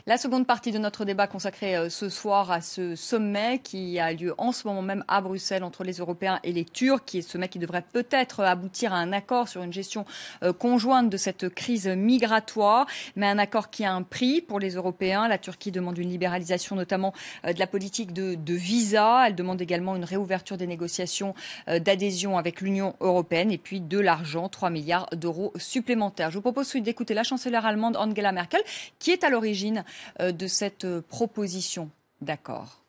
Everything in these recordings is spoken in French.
La seconde partie de notre débat consacrée ce soir à ce sommet qui a lieu en ce moment même à Bruxelles entre les Européens et les Turcs, qui est ce sommet qui devrait peut-être aboutir à un accord sur une gestion conjointe de cette crise migratoire, mais un accord qui a un prix pour les Européens. La Turquie demande une libéralisation notamment de la politique de visa. Elle demande également une réouverture des négociations d'adhésion avec l'Union européenne et puis de l'argent, 3 milliards d'euros supplémentaires. Je vous propose d'écouter la chancelière allemande Angela Merkel qui est à l'origine de cette proposition d'accord.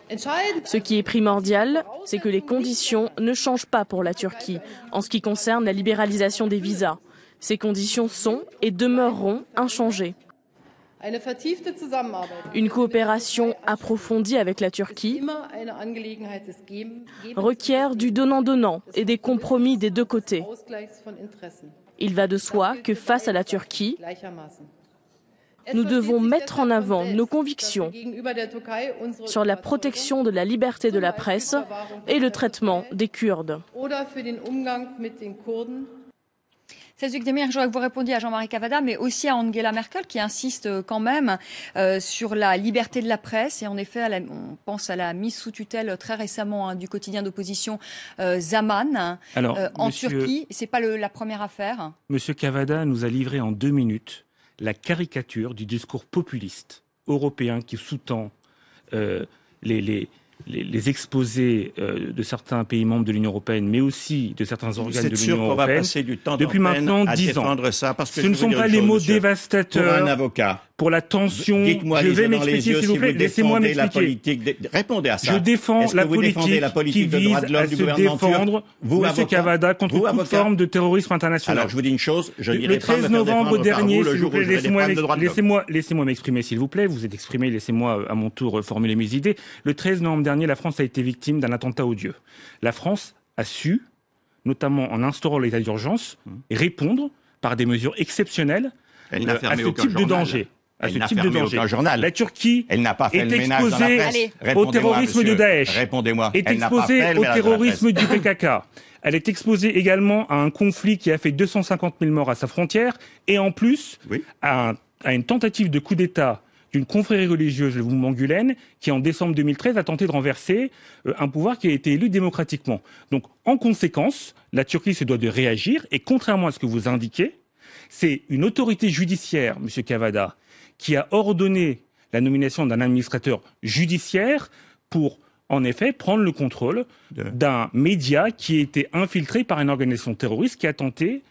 Ce qui est primordial, c'est que les conditions ne changent pas pour la Turquie en ce qui concerne la libéralisation des visas. Ces conditions sont et demeureront inchangées. Une coopération approfondie avec la Turquie requiert du donnant-donnant et des compromis des deux côtés. Il va de soi que face à la Turquie, nous devons mettre en avant nos convictions sur la protection de la liberté de la presse et le traitement des Kurdes. Cédric Demir, je voudrais que vous répondiez à Jean-Marie Cavada, mais aussi à Angela Merkel, qui insiste quand même sur la liberté de la presse. Et en effet, on pense à la mise sous tutelle très récemment du quotidien d'opposition Zaman en Turquie. Ce n'est pas la première affaire. Monsieur Cavada nous a livré en 2 minutes la caricature du discours populiste européen qui sous-tend les exposés de certains pays membres de l'Union européenne, mais aussi de certains organes de l'Union européenne, depuis maintenant 10 ans. Ce ne sont pas les mots dévastateurs pour la tension. Je vais m'expliquer, s'il vous plaît. Laissez-moi m'expliquer. Répondez à ça. Je défends la politique qui vise à se défendre, M. Cavada, contre toute forme de terrorisme international. Alors, je vous dis une chose, je le 13 novembre dernier, s'il vous plaît, laissez-moi m'exprimer, s'il vous plaît. Vous êtes exprimé, laissez-moi à mon tour formuler mes idées. Le 13 novembre dernier, la France a été victime d'un attentat odieux. La France a su, notamment en instaurant l'état d'urgence, répondre par des mesures exceptionnelles à ce type de danger. La Turquie est exposée au terrorisme de Daesh, est exposée au terrorisme du PKK. Elle est exposée également à un conflit qui a fait 250 000 morts à sa frontière et en plus à une tentative de coup d'État d'une confrérie religieuse, le mouvement Gülen, qui en décembre 2013 a tenté de renverser un pouvoir qui a été élu démocratiquement. Donc en conséquence, la Turquie se doit de réagir et contrairement à ce que vous indiquez, c'est une autorité judiciaire, M. Cavada, qui a ordonné la nomination d'un administrateur judiciaire pour, en effet, prendre le contrôle d'un média qui a été infiltré par une organisation terroriste qui a tenté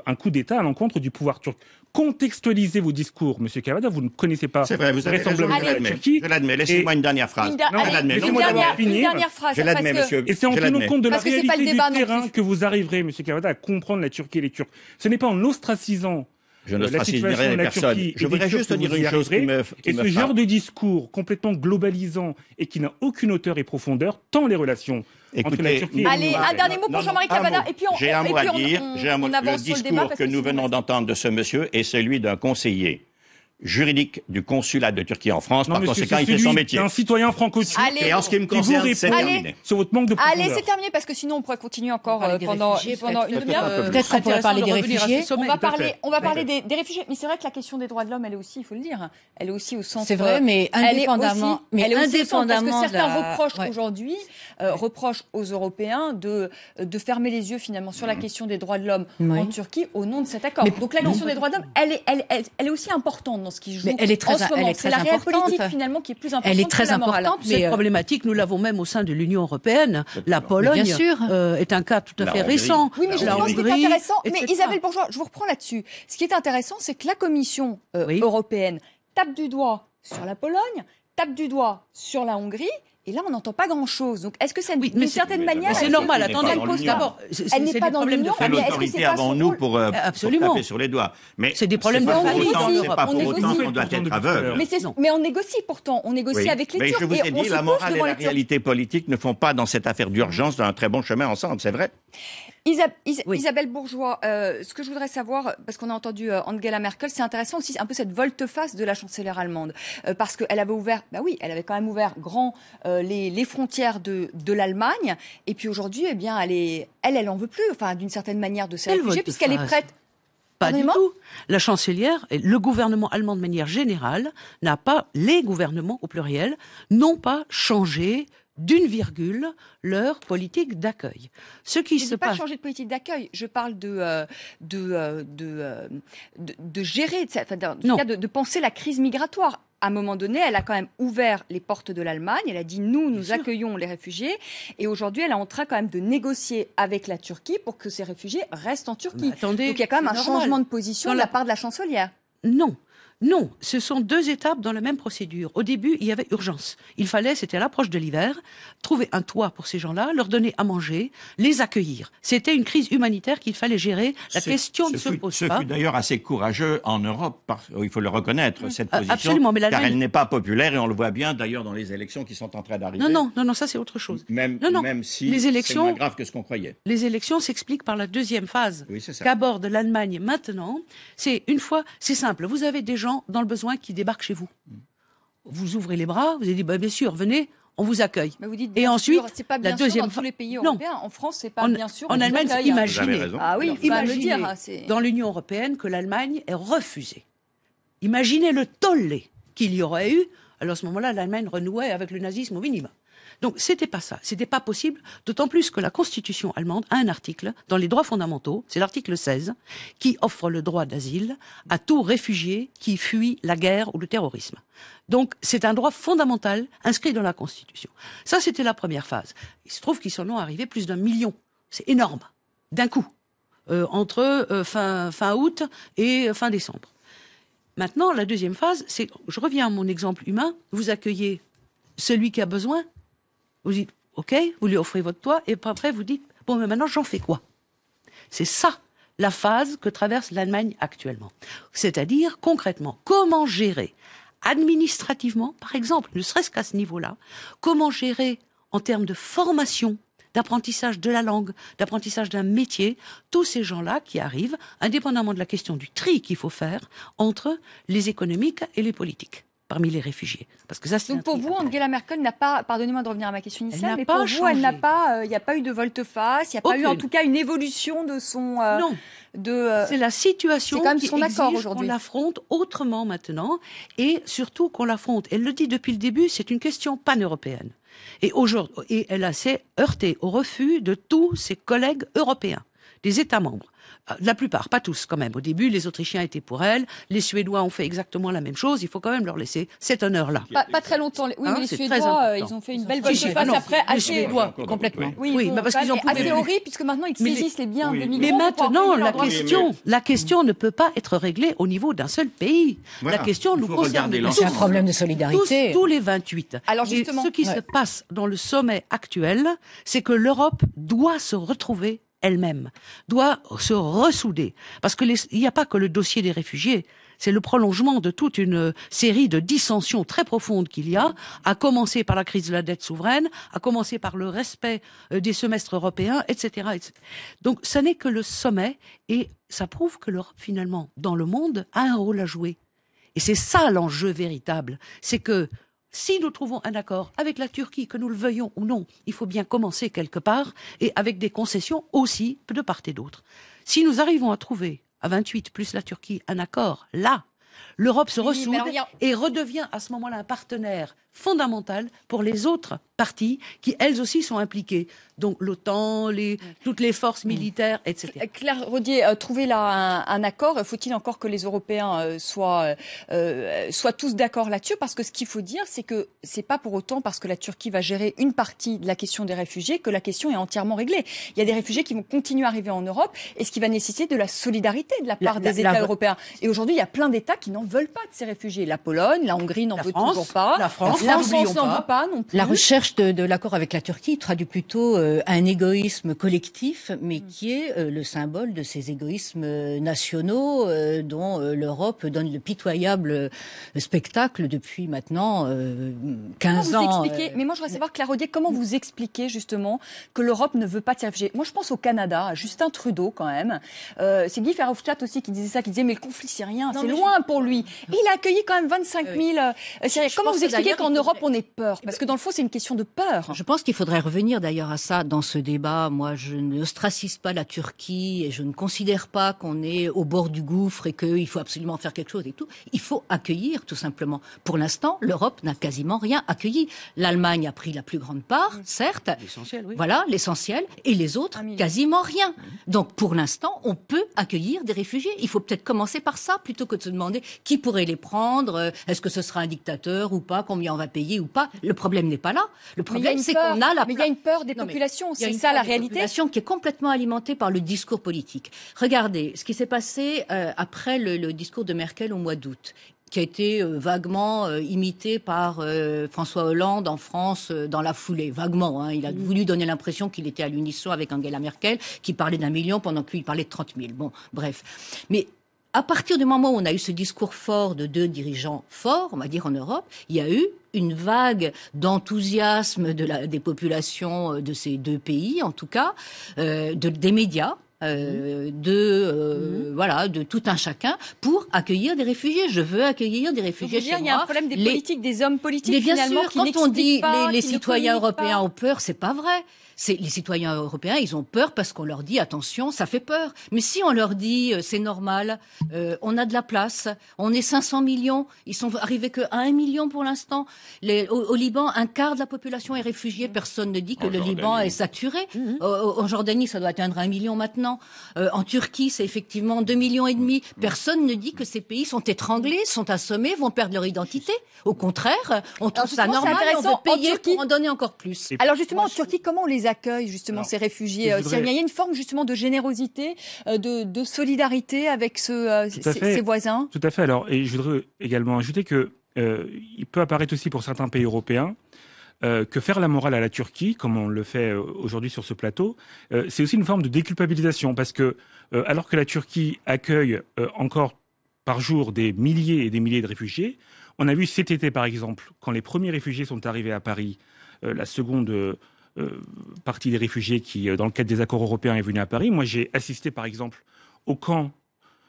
un coup d'État à l'encontre du pouvoir turc. Contextualisez vos discours, M. Cavada, vous ne connaissez pas. C'est vrai, vous avez raison, je l'admets. Laissez-moi une dernière phrase. Une dernière phrase. Je l'admets, monsieur. Et c'est en tenant compte de la réalité du terrain que vous arriverez, M. Cavada, à comprendre la Turquie et les Turcs. Ce n'est pas en ostracisant la situation de la Turquie. Je voudrais juste dire une chose qui me frappe. Et ce genre de discours complètement globalisant et qui n'a aucune hauteur et profondeur, tant les relations entre la Turquie et Allez, un dernier mot pour Jean-Marie Cavada. Et puis j'ai un mot à dire. Le discours que nous venons d'entendre de ce monsieur est celui d'un conseiller juridique du consulat de Turquie en France. Par conséquent, il fait son métier. Un citoyen franco-turc. Et en ce qui me concerne, c'est terminé. Sur votre manque de profondeur. Allez, c'est terminé parce que sinon on pourrait continuer encore pendant une demi-heure. Peut-être qu'on pourrait parler des réfugiés. On va parler des réfugiés. Mais c'est vrai que la question des droits de l'homme, elle est aussi, il faut le dire, elle est aussi au centre. C'est vrai, mais indépendamment. Parce que certains reprochent aux Européens de fermer les yeux finalement sur la question des droits de l'homme en Turquie au nom de cet accord. Donc la question des droits de l'homme, elle est aussi importante dans ce qui se joue. Mais elle est très importante. C'est la réelle finalement qui est plus importante. Elle est très importante. Cette problématique, nous l'avons même au sein de l'Union européenne. La Pologne est un cas tout à fait récent. Oui, mais je pense que c'est intéressant. Mais Isabelle Bourgeois, je vous reprends là-dessus. Ce qui est intéressant, c'est que la Commission européenne tape du doigt sur la Pologne, tape du doigt sur la Hongrie. Et là, on n'entend pas grand-chose. Donc, est-ce que c'est d'une certaine manière... C'est normal. Attendez, d'abord, elle n'est pas dans l'Union. C'est l'autorité avant nous pour taper sur les doigts. Mais c'est des problèmes de famille. C'est pas pour autant qu'on doit être aveugle. Mais on négocie pourtant. On négocie avec les Turcs. Mais je vous ai dit, la morale et la réalité politique ne font pas dans cette affaire d'urgence un très bon chemin ensemble. C'est vrai. Isabelle Bourgeois, ce que je voudrais savoir, parce qu'on a entendu Angela Merkel, c'est intéressant aussi un peu cette volte-face de la chancelière allemande, parce qu'elle avait ouvert, elle avait quand même ouvert grand les frontières de l'Allemagne, et puis aujourd'hui, eh bien, elle en veut plus, enfin, d'une certaine manière, de ces réfugiés, puisqu'elle est prête. Pas du tout. La chancelière et le gouvernement allemand de manière générale les gouvernements au pluriel, n'ont pas changé d'une virgule leur politique d'accueil. Je ne dis pas changer de politique d'accueil, je parle de gérer, de penser la crise migratoire. À un moment donné, elle a quand même ouvert les portes de l'Allemagne. Elle a dit nous accueillons les réfugiés. Et aujourd'hui, elle est en train quand même de négocier avec la Turquie pour que ces réfugiés restent en Turquie. Donc il y a quand même un changement de position de la part de la chancelière. Non, ce sont deux étapes dans la même procédure. Au début, il y avait urgence. C'était à l'approche de l'hiver, trouver un toit pour ces gens-là, leur donner à manger, les accueillir. C'était une crise humanitaire qu'il fallait gérer. La question ne se pose pas. Ce fut d'ailleurs assez courageux en Europe, il faut le reconnaître, cette position, absolument, mais car elle n'est pas populaire et on le voit bien d'ailleurs dans les élections qui sont en train d'arriver. Non, ça c'est autre chose. Même si c'est moins grave que ce qu'on croyait. Les élections s'expliquent par la deuxième phase qu'aborde l'Allemagne maintenant. C'est simple, vous avez des gens dans le besoin qui débarquent chez vous. Vous ouvrez les bras, vous avez dit bien sûr, venez, on vous accueille. Mais vous dites et ensuite, c'est pas bien la deuxième sûr dans tous les pays européens. En France, c'est pas bien sûr. En Allemagne, imaginez. Ah oui, imaginez dans l'Union européenne que l'Allemagne est refusée. Imaginez le tollé qu'il y aurait eu. Alors à ce moment-là, l'Allemagne renouait avec le nazisme au minimum. Donc c'était pas ça, c'était pas possible, d'autant plus que la Constitution allemande a un article dans les droits fondamentaux, c'est l'article 16, qui offre le droit d'asile à tout réfugié qui fuit la guerre ou le terrorisme. Donc c'est un droit fondamental inscrit dans la Constitution. Ça c'était la première phase. Il se trouve qu'ils sont arrivés plus d'1 million, c'est énorme, d'un coup, entre fin août et fin décembre. Maintenant la deuxième phase, c'est, je reviens à mon exemple humain, vous accueillez celui qui a besoin. Vous dites, OK, vous lui offrez votre toit, et après vous dites, bon, mais maintenant j'en fais quoi? C'est ça, la phase que traverse l'Allemagne actuellement. C'est-à-dire, concrètement, comment gérer administrativement, par exemple, ne serait-ce qu'à ce niveau-là, comment gérer en termes de formation, d'apprentissage de la langue, d'apprentissage d'un métier, tous ces gens-là qui arrivent, indépendamment de la question du tri qu'il faut faire entre les économiques et les politiques. Parmi les réfugiés. Parce que ça, donc pour vous, Angela Merkel n'a pas, pardonnez-moi de revenir à ma question initiale, mais pour vous, il n'y a pas eu de volte-face, il n'y a pas eu en tout cas une évolution de son... Non, c'est la situation qui exige qu'on l'affronte autrement maintenant, et surtout qu'on l'affronte. Elle le dit depuis le début, c'est une question pan-européenne. Et elle s'est heurtée au refus de tous ses collègues européens, des États membres. La plupart, pas tous quand même. Au début, les Autrichiens étaient pour elle, les Suédois ont fait exactement la même chose, il faut quand même leur laisser cet honneur-là. Pas très longtemps. Oui, mais les Suédois, ils ont fait une belle volte-face après, les Suédois, complètement. Oui, mais parce qu'ils ont assez horrible, puisque maintenant ils saisissent les biens des migrants. Mais maintenant, la question ne peut pas être réglée au niveau d'un seul pays. La question nous concerne tous. C'est un problème de solidarité. Tous les 28. Alors justement, ce qui se passe dans le sommet actuel, c'est que l'Europe doit se retrouver elle-même, doit se ressouder. Parce qu'il n'y a pas que le dossier des réfugiés, c'est le prolongement de toute une série de dissensions très profondes qu'il y a, à commencer par la crise de la dette souveraine, à commencer par le respect des semestres européens, etc., etc. Donc ça n'est que le sommet, et ça prouve que l'Europe, finalement, dans le monde, a un rôle à jouer. Et c'est ça l'enjeu véritable, c'est que si nous trouvons un accord avec la Turquie, que nous le veuillons ou non, il faut bien commencer quelque part, et avec des concessions aussi de part et d'autre. Si nous arrivons à trouver, à 28 plus la Turquie, un accord, là, l'Europe se ressoude et redevient à ce moment-là un partenaire fondamental pour les autres parties qui, elles aussi, sont impliquées. Donc l'OTAN, toutes les forces militaires, etc. Claire Rodier, trouver là un accord, faut-il encore que les Européens soient tous d'accord là-dessus? Parce que ce qu'il faut dire, c'est que c'est pas pour autant parce que la Turquie va gérer une partie de la question des réfugiés que la question est entièrement réglée. Il y a des réfugiés qui vont continuer à arriver en Europe, et ce qui va nécessiter de la solidarité de la part des États européens. Et aujourd'hui, il y a plein d'États qui n'en veulent pas de ces réfugiés. La Pologne, la Hongrie n'en veut toujours pas. La France n'en veut pas non plus. La recherche de l'accord avec la Turquie traduit plutôt un égoïsme collectif, mais qui est le symbole de ces égoïsmes nationaux dont l'Europe donne le pitoyable spectacle depuis maintenant 15 ans. Mais moi, je voudrais savoir, Claire Rodier, comment vous expliquez justement que l'Europe ne veut pas de ces réfugiés? Moi, je pense au Canada, à Justin Trudeau quand même. C'est Guy Verhofstadt aussi qui disait ça, qui disait mais le conflit syrien, c'est loin pour lui. Et il a accueilli quand même 25 000 Syriens. Comment vous expliquez qu'en Europe, on ait peur? Parce que dans le fond, c'est une question de peur. Je pense qu'il faudrait revenir d'ailleurs à ça dans ce débat. Moi, je ne ostracise pas la Turquie et je ne considère pas qu'on est au bord du gouffre et qu'il faut absolument faire quelque chose et tout. Il faut accueillir, tout simplement. Pour l'instant, l'Europe n'a quasiment rien accueilli. L'Allemagne a pris la plus grande part, certes. L'essentiel, oui. Voilà, l'essentiel. Et les autres, quasiment rien. Donc, pour l'instant, on peut accueillir des réfugiés. Il faut peut-être commencer par ça, plutôt que de se demander qui pourrait les prendre, est-ce que ce sera un dictateur ou pas, combien on va payer ou pas. Le problème n'est pas là. Le problème, c'est qu'on a Mais il y a une peur des populations, c'est ça la réalité. Une population qui est complètement alimentée par le discours politique. Regardez ce qui s'est passé après le discours de Merkel au mois d'août, qui a été vaguement imité par François Hollande en France dans la foulée. Vaguement, hein. Il a voulu donner l'impression qu'il était à l'unisson avec Angela Merkel, qui parlait d'1 million pendant que lui, il parlait de 30 000. Bon, bref. Mais à partir du moment où on a eu ce discours fort de 2 dirigeants forts, on va dire en Europe, il y a eu une vague d'enthousiasme des populations de ces 2 pays, en tout cas, des médias, de tout un chacun pour accueillir des réfugiés. Je veux accueillir des réfugiés chez moi. Il y a un problème des politiques, des hommes politiques. Mais bien finalement, sûr, quand on dit les citoyens européens ont peur, c'est pas vrai. Les citoyens européens, ils ont peur parce qu'on leur dit attention, ça fait peur. Mais si on leur dit c'est normal, on a de la place, on est 500 millions, ils sont arrivés que à 1 million pour l'instant. Au Liban, un quart de la population est réfugiée. Personne ne dit que le Liban est saturé. En Jordanie, ça doit atteindre 1 million maintenant. En Turquie, c'est effectivement 2,5 millions. Personne ne dit que ces pays sont étranglés, sont assommés, vont perdre leur identité. Au contraire, on trouve ça normal, on veut payer pour en donner encore plus. Alors justement, en Turquie, comment on les accueille justement ces réfugiés syriens? Il y a une forme justement de générosité, de solidarité avec ses voisins. Tout à fait. Alors, et je voudrais également ajouter que il peut apparaître aussi pour certains pays européens que faire la morale à la Turquie, comme on le fait aujourd'hui sur ce plateau, c'est aussi une forme de déculpabilisation, parce que alors que la Turquie accueille encore par jour des milliers et des milliers de réfugiés, on a vu cet été par exemple, quand les premiers réfugiés sont arrivés à Paris, la seconde partie des réfugiés qui, dans le cadre des accords européens, est venue à Paris. Moi, j'ai assisté par exemple au camp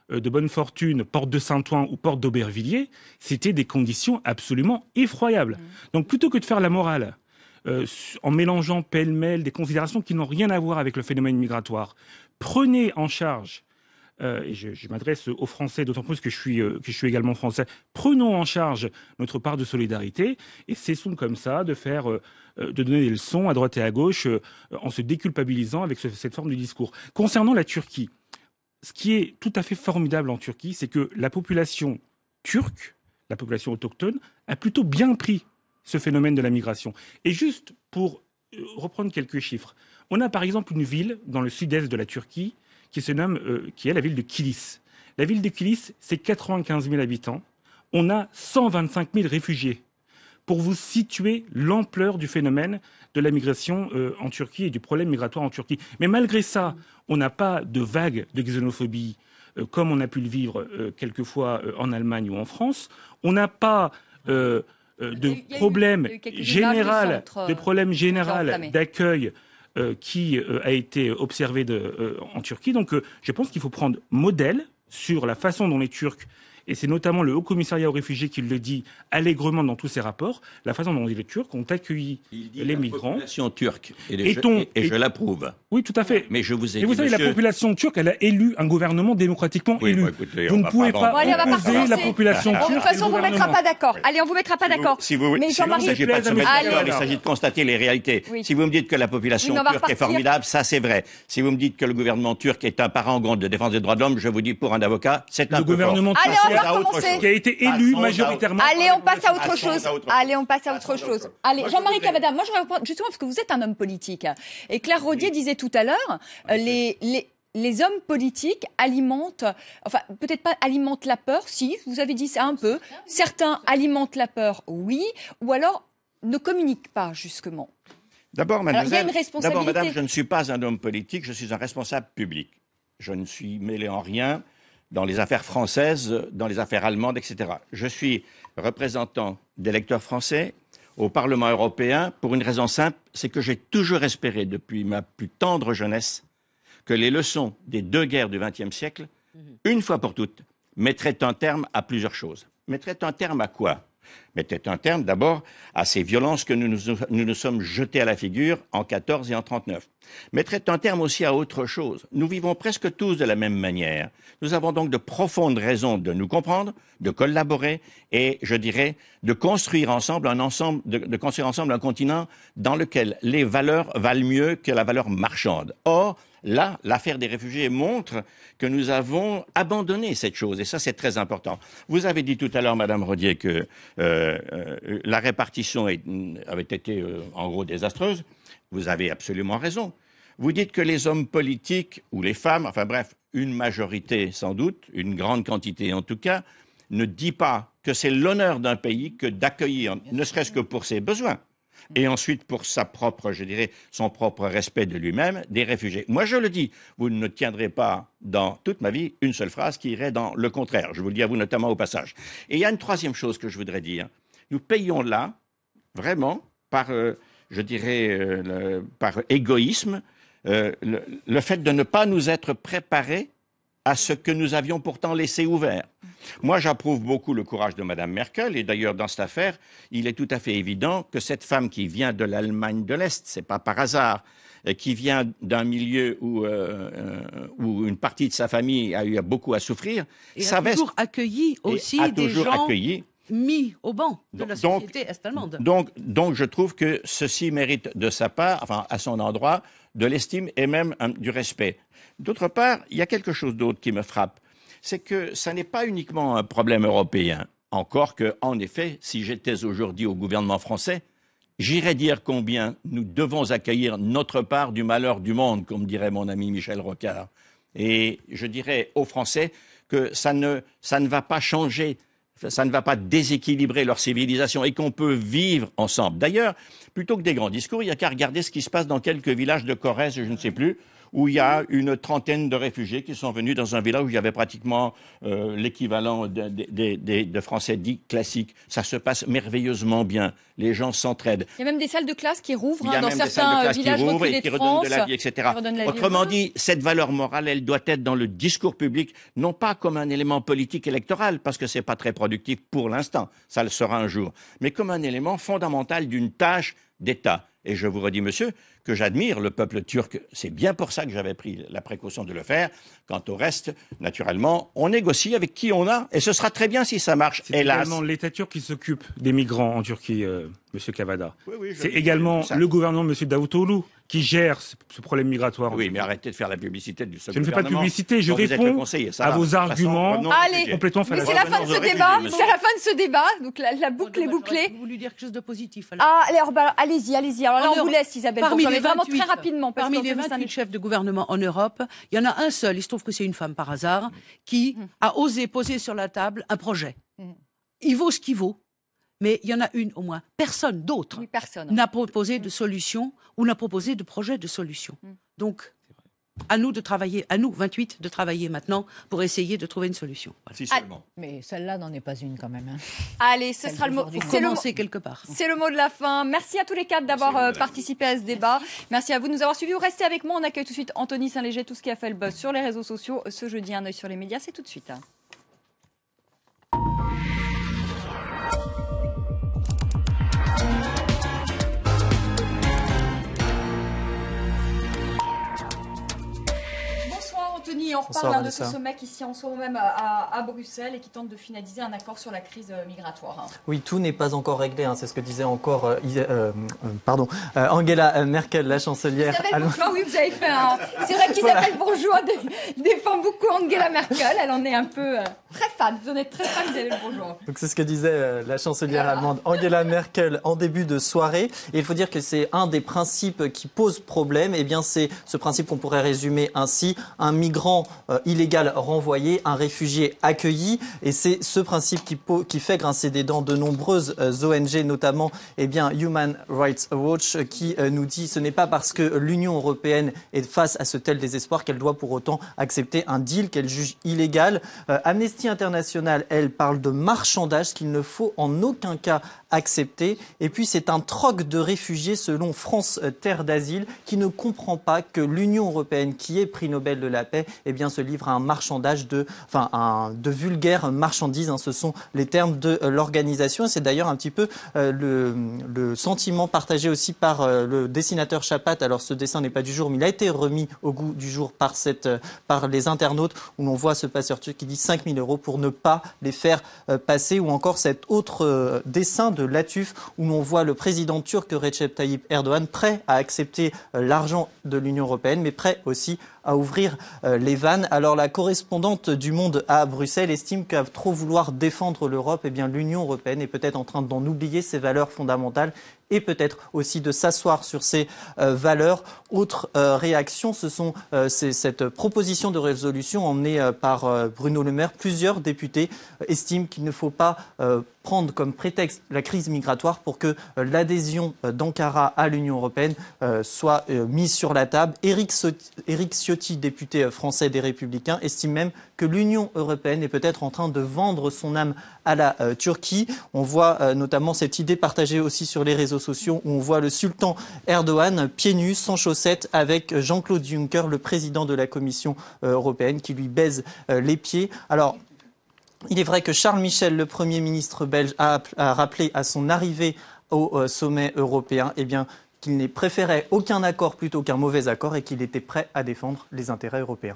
de Bonne Fortune, porte de Saint-Ouen ou porte d'Aubervilliers. C'était des conditions absolument effroyables. Donc plutôt que de faire la morale en mélangeant pêle-mêle des considérations qui n'ont rien à voir avec le phénomène migratoire, prenez en charge, et je m'adresse aux Français, d'autant plus que je suis également français, prenons en charge notre part de solidarité et cessons comme ça de donner des leçons à droite et à gauche en se déculpabilisant avec cette forme de discours. Concernant la Turquie, ce qui est tout à fait formidable en Turquie, c'est que la population turque, la population autochtone, a plutôt bien pris ce phénomène de la migration. Et juste pour reprendre quelques chiffres, on a par exemple une ville dans le sud-est de la Turquie qui est la ville de Kilis. La ville de Kilis, c'est 95 000 habitants. On a 125 000 réfugiés. Pour vous situer l'ampleur du phénomène de la migration en Turquie et du problème migratoire en Turquie. Mais malgré ça, on n'a pas de vague de xénophobie comme on a pu le vivre quelquefois en Allemagne ou en France. On n'a pas de problème général d'accueil qui a été observé en Turquie. Donc je pense qu'il faut prendre modèle sur la façon dont les Turcs, et c'est notamment le Haut Commissariat aux réfugiés qui le dit allègrement dans tous ses rapports, la façon dont les Turcs ont accueilli les migrants. La population turque, je l'approuve. Oui, tout à fait. Mais je vous ai dit, vous savez, la population turque, elle a élu un gouvernement démocratiquement élu. Bah, écoutez, vous ne pouvez pas opposer la population turque. De toute façon, on vous mettra pas d'accord. Allez, on vous mettra pas d'accord. Mais Jean-Marie, il ne s'agit pas de se mettre d'accord, il s'agit de constater les réalités. Oui. Si vous me dites que la population turque est formidable, ça c'est vrai. Si vous me dites que le gouvernement turc est un parangon de défense des droits de l'homme, je vous dis pour un avocat, c'est un peu fort. Le gouvernement turc qui a été élu majoritairement. Allez, on passe à autre chose. Allez, Jean-Marie Cavada, moi je voudrais reprendre, justement parce que vous êtes un homme politique. Et Claire Rodier disait tout à l'heure, les hommes politiques alimentent, enfin peut-être pas alimentent la peur, si, vous avez dit ça un peu. Certains alimentent la peur, oui, ou alors ne communiquent pas justement. D'abord, madame, je ne suis pas un homme politique, je suis un responsable public. Je ne suis mêlé en rien dans les affaires françaises, dans les affaires allemandes, etc. Je suis représentant d'électeurs français au Parlement européen pour une raison simple, c'est que j'ai toujours espéré depuis ma plus tendre jeunesse que les leçons des 2 guerres du XXe siècle, une fois pour toutes, mettraient un terme à plusieurs choses. Mettraient un terme à quoi ? Mettait un terme d'abord à ces violences que nous nous sommes jetés à la figure en 14 et en 39. Mettrait un terme aussi à autre chose. Nous vivons presque tous de la même manière. Nous avons donc de profondes raisons de nous comprendre, de collaborer et, je dirais, de construire ensemble de construire ensemble un continent dans lequel les valeurs valent mieux que la valeur marchande. Or, là, l'affaire des réfugiés montre que nous avons abandonné cette chose, et ça, c'est très important. Vous avez dit tout à l'heure, Madame Rodier, que la répartition avait été, en gros, désastreuse. Vous avez absolument raison. Vous dites que les hommes politiques, ou les femmes, enfin bref, une majorité sans doute, une grande quantité en tout cas, ne dit pas que c'est l'honneur d'un pays que d'accueillir, ne serait-ce que pour ses besoins. Et ensuite pour sa propre, je dirais, son propre respect de lui-même, des réfugiés. Moi, je le dis, vous ne tiendrez pas dans toute ma vie une seule phrase qui irait dans le contraire. Je vous le dis à vous notamment au passage. Et il y a une troisième chose que je voudrais dire. Nous payons là, vraiment, par, je dirais, par égoïsme, le fait de ne pas nous être préparés à ce que nous avions pourtant laissé ouvert. Moi, j'approuve beaucoup le courage de Mme Merkel, et d'ailleurs, dans cette affaire, il est tout à fait évident que cette femme qui vient de l'Allemagne de l'Est, c'est pas par hasard, qui vient d'un milieu où une partie de sa famille a eu beaucoup à souffrir, et a toujours accueilli aussi des gens mis au banc de la société est-allemande. Donc, je trouve que ceci mérite de sa part, enfin, à son endroit, de l'estime et même du respect. D'autre part, il y a quelque chose d'autre qui me frappe, c'est que ça n'est pas uniquement un problème européen. Encore que, en effet, si j'étais aujourd'hui au gouvernement français, j'irais dire combien nous devons accueillir notre part du malheur du monde, comme dirait mon ami Michel Rocard. Et je dirais aux Français que ça ne va pas changer, ça ne va pas déséquilibrer leur civilisation et qu'on peut vivre ensemble. D'ailleurs, plutôt que des grands discours, il n'y a qu'à regarder ce qui se passe dans quelques villages de Corrèze, je ne sais plus, où il y a une trentaine de réfugiés qui sont venus dans un village où il y avait pratiquement l'équivalent de Français dits classiques. Ça se passe merveilleusement bien. Les gens s'entraident. Il y a même des salles de classe qui rouvrent dans certains villages reculés de France. Qui redonnent de la vie, etc. Autrement dit, cette valeur morale, elle doit être dans le discours public, non pas comme un élément politique électoral, parce que c'est pas très productif pour l'instant, ça le sera un jour, mais comme un élément fondamental d'une tâche d'État. Et je vous redis, monsieur, que j'admire le peuple turc. C'est bien pour ça que j'avais pris la précaution de le faire. Quant au reste, naturellement, on négocie avec qui on a, et ce sera très bien si ça marche. C'est également l'État turc qui s'occupe des migrants en Turquie, monsieur Cavada. Oui, c'est également le gouvernement de monsieur Davutoglu qui gère ce problème migratoire. Oui, mais arrêtez de faire la publicité du Je ne fais pas de publicité, je réponds à vos arguments complètement fallacieux. Mais c'est la fin de ce débat. C'est la fin de ce débat. Donc la boucle est bouclée. Vous voulez dire quelque chose de positif alors. Allez-y. Alors là, on vous laisse, Isabelle. Vraiment très rapidement. Parmi les 28 chefs de gouvernement en Europe, il y en a un seul, il se trouve que c'est une femme par hasard, qui a osé poser sur la table un projet. Il vaut ce qu'il vaut. Mais il y en a une au moins. Personne d'autre n'a proposé de solution ou n'a proposé de projet de solution. Donc, à nous de travailler, à nous, 28, de travailler maintenant pour essayer de trouver une solution. Voilà. Si seulement. Mais celle-là n'en est pas une quand même. Hein. Allez, ce sera le mot. Commencer quelque part. C'est le mot de la fin. Merci à tous les quatre d'avoir participé à ce débat. Merci à vous de nous avoir suivis. Vous restez avec moi. On accueille tout de suite Anthony Saint-Léger, tout ce qui a fait le buzz sur les réseaux sociaux. Ce jeudi, un œil sur les médias, c'est tout de suite. Anthony, on reparle de ce sommet qui s'y en ce moment même à Bruxelles et qui tente de finaliser un accord sur la crise migratoire. Oui, tout n'est pas encore réglé, hein, c'est ce que disait encore Angela Merkel, la chancelière. Isabelle Bourgeois, oui, vous avez fait un... C'est vrai qu'Isabelle Bourgeois défend beaucoup Angela Merkel, elle en est un peu très fan, vous en êtes très fan d'Isabelle Bourgeois. Donc c'est ce que disait la chancelière allemande Angela Merkel en début de soirée. Et il faut dire que c'est un des principes qui pose problème. Eh bien, c'est ce principe qu'on pourrait résumer ainsi, un migrant illégal renvoyé, un réfugié accueilli. Et c'est ce principe qui fait grincer des dents de nombreuses ONG, notamment Human Rights Watch, qui nous dit ce n'est pas parce que l'Union européenne est face à ce tel désespoir qu'elle doit pour autant accepter un deal qu'elle juge illégal. Amnesty International, elle, parle de marchandage, qu'il ne faut en aucun cas accepter. Et puis c'est un troc de réfugiés selon France Terre d'Asile qui ne comprend pas que l'Union européenne, qui est prix Nobel de la paix, eh bien, se livre à un marchandage de vulgaires marchandises. Ce sont les termes de l'organisation. C'est d'ailleurs un petit peu le sentiment partagé aussi par le dessinateur Chapat. Alors ce dessin n'est pas du jour, mais il a été remis au goût du jour par les internautes, où l'on voit ce passeur turc qui dit 5 000 € pour ne pas les faire passer, ou encore cet autre dessin de Latuf où l'on voit le président turc Recep Tayyip Erdogan prêt à accepter l'argent de l'Union européenne, mais prêt aussi à ouvrir les vannes. Alors la correspondante du Monde à Bruxelles estime qu'à trop vouloir défendre l'Europe, eh bien l'Union européenne est peut-être en train d'en oublier ses valeurs fondamentales et peut-être aussi de s'asseoir sur ces valeurs. Autre réaction, ce sont cette proposition de résolution emmenée par Bruno Le Maire. Plusieurs députés estiment qu'il ne faut pas prendre comme prétexte la crise migratoire pour que l'adhésion d'Ankara à l'Union européenne soit mise sur la table. Éric Ciotti, député français des Républicains, estime même que l'Union européenne est peut-être en train de vendre son âme à la Turquie. On voit notamment cette idée partagée aussi sur les réseaux sociaux où on voit le sultan Erdogan pieds nus, sans chaussettes, avec Jean-Claude Juncker, le président de la Commission européenne, qui lui baise les pieds. Alors, il est vrai que Charles Michel, le Premier ministre belge, a rappelé à son arrivée au sommet européen qu'il ne préférait aucun accord plutôt qu'un mauvais accord et qu'il était prêt à défendre les intérêts européens.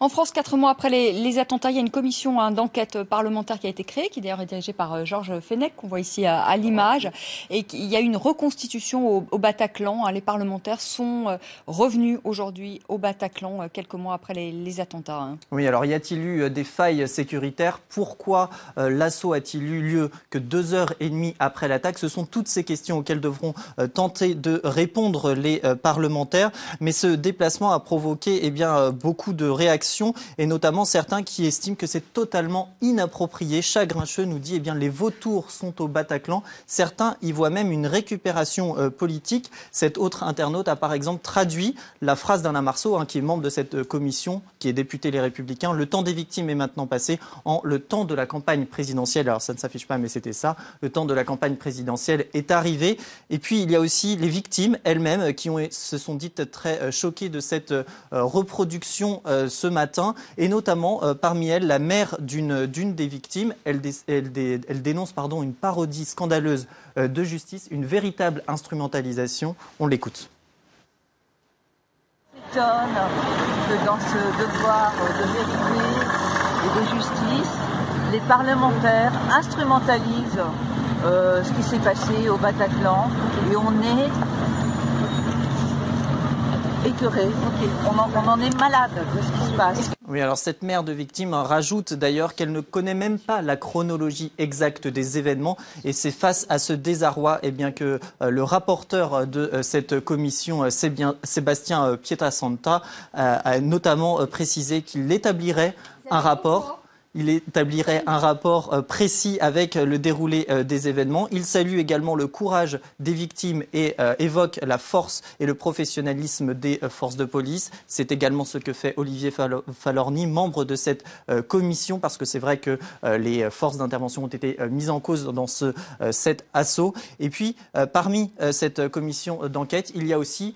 En France, 4 mois après les attentats, il y a une commission d'enquête parlementaire qui a été créée, qui d'ailleurs est dirigée par Georges Fenech, qu'on voit ici à l'image. Et il y a une reconstitution au Bataclan. Les parlementaires sont revenus aujourd'hui au Bataclan, quelques mois après les attentats. Oui, alors y a-t-il eu des failles sécuritaires? Pourquoi l'assaut a-t-il eu lieu que 2h30 après l'attaque? Ce sont toutes ces questions auxquelles devront tenter de répondre les parlementaires. Mais ce déplacement a provoqué beaucoup de réactions, et notamment certains qui estiment que c'est totalement inapproprié. Chagrincheux nous dit les vautours sont au Bataclan. Certains y voient même une récupération politique. Cet autre internaute a par exemple traduit la phrase d'Alain Marceau, qui est membre de cette commission, qui est député Les Républicains. Le temps des victimes est maintenant passé en le temps de la campagne présidentielle. Alors ça ne s'affiche pas, mais c'était ça. Le temps de la campagne présidentielle est arrivé. Et puis il y a aussi les victimes elles-mêmes qui se sont dites très choquées de cette reproduction ce matin, et notamment parmi elles la mère d'une des victimes. Elle dénonce une parodie scandaleuse de justice, une véritable instrumentalisation. On l'écoute. Étonne que dans ce devoir de vérité et de justice, les parlementaires instrumentalisent ce qui s'est passé au Bataclan, et on est écœuré. On en est malade de ce qui se passe. Oui, alors cette mère de victime rajoute d'ailleurs qu'elle ne connaît même pas la chronologie exacte des événements, et c'est face à ce désarroi que le rapporteur de cette commission, Sébastien Pietrasanta, a notamment précisé qu'il établirait un rapport. Il établirait un rapport précis avec le déroulé des événements. Il salue également le courage des victimes et évoque la force et le professionnalisme des forces de police. C'est également ce que fait Olivier Falorni, membre de cette commission, parce que c'est vrai que les forces d'intervention ont été mises en cause dans cet assaut. Et puis, parmi cette commission d'enquête, il y a aussi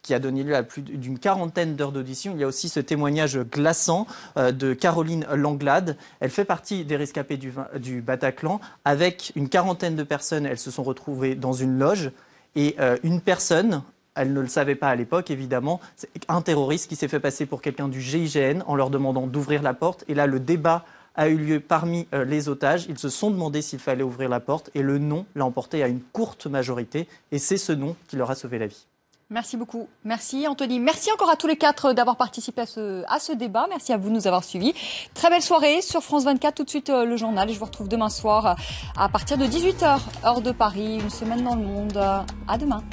qui a donné lieu à plus d'une quarantaine d'heures d'audition. Il y a aussi ce témoignage glaçant de Caroline Langlade. Elle fait partie des rescapés du Bataclan. Avec une quarantaine de personnes, elles se sont retrouvées dans une loge. Et une personne, elle ne le savait pas à l'époque, évidemment, c'est un terroriste qui s'est fait passer pour quelqu'un du GIGN en leur demandant d'ouvrir la porte. Et là, le débat a eu lieu parmi les otages. Ils se sont demandé s'il fallait ouvrir la porte. Et le non l'a emporté à une courte majorité. Et c'est ce non qui leur a sauvé la vie. Merci beaucoup. Merci Anthony. Merci encore à tous les 4 d'avoir participé à ce débat. Merci à vous de nous avoir suivis. Très belle soirée sur France 24. Tout de suite le journal. Et je vous retrouve demain soir à partir de 18h, heure de Paris. Une semaine dans le monde. À demain.